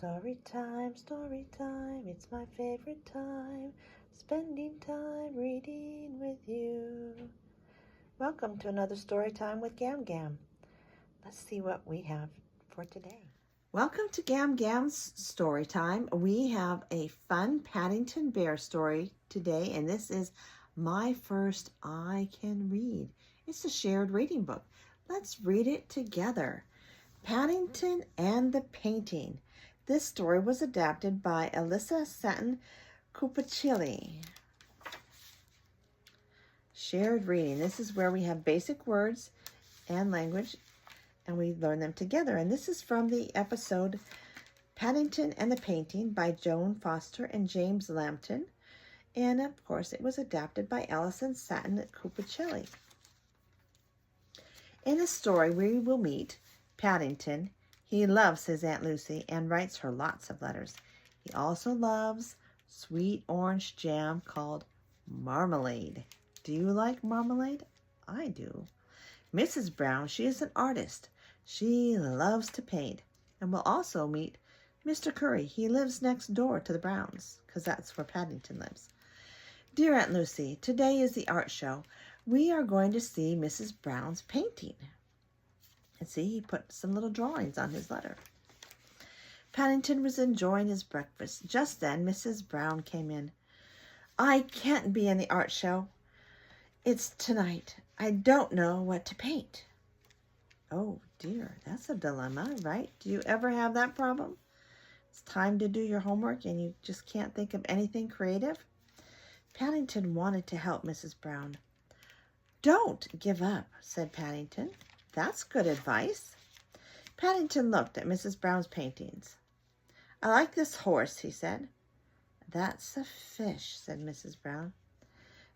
story time, it's my favorite time, spending time reading with you. Welcome to another story time with Gam Gam. Let's see what we have for today. Welcome to Gam Gam's story time. We have a fun Paddington Bear story today, and this is my first I Can Read. It's a shared reading book. Let's read it together. Paddington and the Painting. This story was adapted by Alyssa Satin Kupachili. Shared reading. This is where we have basic words and language, and we learn them together. And this is from the episode Paddington and the Painting by Joan Foster and James Lambton. And of course, it was adapted by Alison Satin Kupachili. In this story, we will meet Paddington. He loves his Aunt Lucy and writes her lots of letters. He also loves sweet orange jam called marmalade. Do you like marmalade? I do. Mrs. Brown, she is an artist. She loves to paint. And we'll also meet Mr. Curry. He lives next door to the Browns, because that's where Paddington lives. Dear Aunt Lucy, today is the art show. We are going to see Mrs. Brown's painting. And see, he put some little drawings on his letter. Paddington was enjoying his breakfast. Just then, Mrs. Brown came in. I can't be in the art show. It's tonight. I don't know what to paint. Oh, dear, that's a dilemma, right? Do you ever have that problem? It's time to do your homework and you just can't think of anything creative? Paddington wanted to help Mrs. Brown. Don't give up, said Paddington. That's good advice. Paddington looked at Mrs. Brown's paintings. I like this horse, he said. That's a fish, said Mrs. Brown.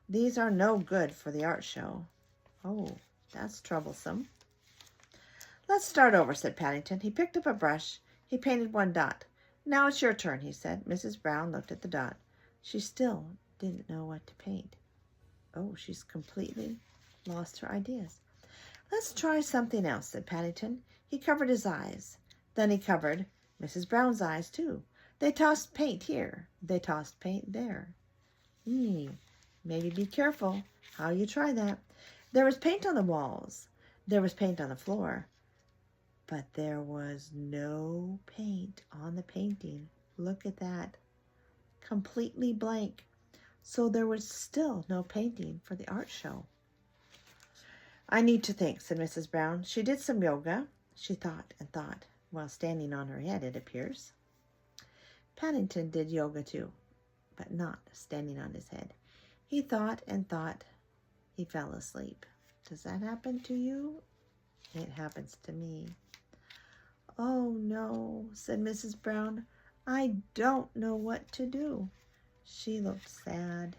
These are no good for the art show. Oh, that's troublesome. Let's start over, said Paddington. He picked up a brush. He painted one dot. Now it's your turn, he said. Mrs. Brown looked at the dot. She still didn't know what to paint. Oh, she's completely lost her ideas. Let's try something else, said Paddington. He covered his eyes. Then he covered Mrs. Brown's eyes, too. They tossed paint here. They tossed paint there. Maybe be careful how you try that. There was paint on the walls. There was paint on the floor. But there was no paint on the painting. Look at that. Completely blank. So there was still no painting for the art show. I need to think, said Mrs. Brown. She did some yoga. She thought and thought, while standing on her head, it appears. Paddington did yoga too, but not standing on his head. He thought and thought. He fell asleep. Does that happen to you? It happens to me. Oh, no, said Mrs. Brown. I don't know what to do. She looked sad.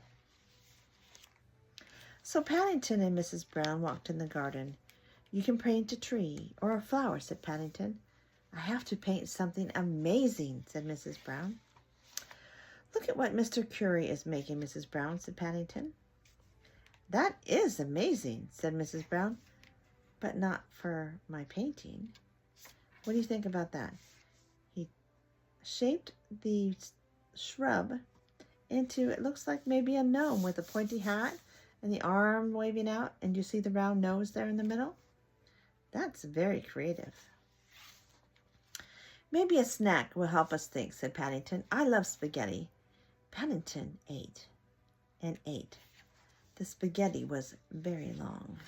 So Paddington and Mrs. Brown walked in the garden. You can paint a tree or a flower, said Paddington. I have to paint something amazing, said Mrs. Brown. Look at what Mr. Curry is making, Mrs. Brown, said Paddington. That is amazing, said Mrs. Brown, but not for my painting. What do you think about that? He shaped the shrub into, it looks like maybe a gnome with a pointy hat and the arm waving out, and you see the round nose there in the middle? That's very creative. Maybe a snack will help us think, said Paddington. I love spaghetti. Paddington ate and ate. The spaghetti was very long.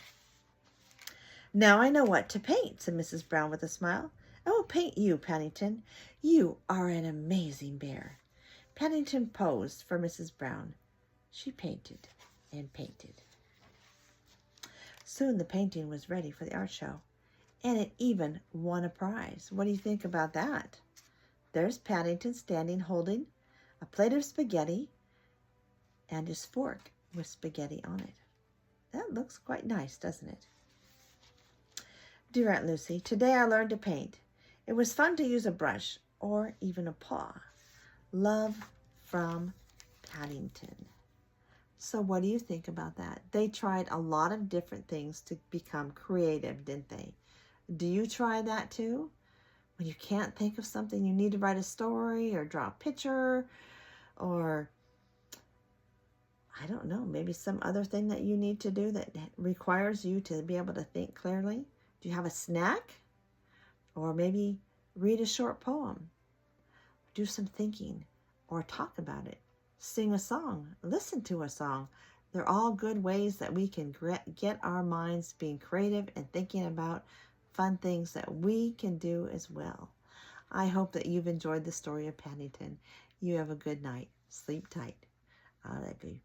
Now I know what to paint, said Mrs. Brown with a smile. I will paint you, Paddington. You are an amazing bear. Paddington posed for Mrs. Brown. She painted and painted. Soon the painting was ready for the art show, and it even won a prize. What do you think about that? There's Paddington standing holding a plate of spaghetti and his fork with spaghetti on it. That looks quite nice, doesn't it? Dear Aunt Lucy, today I learned to paint. It was fun to use a brush or even a paw. Love from Paddington. So what do you think about that? They tried a lot of different things to become creative, didn't they? Do you try that too? when you can't think of something, you need to write a story or draw a picture, or I don't know, maybe some other thing that you need to do that requires you to be able to think clearly. Do you have a snack? Or maybe read a short poem, do some thinking, or talk about it. Sing a song, listen to a song. They're all good ways that we can get our minds being creative and thinking about fun things that we can do as well. I hope that you've enjoyed the story of Paddington. You have a good night. Sleep tight. I love you.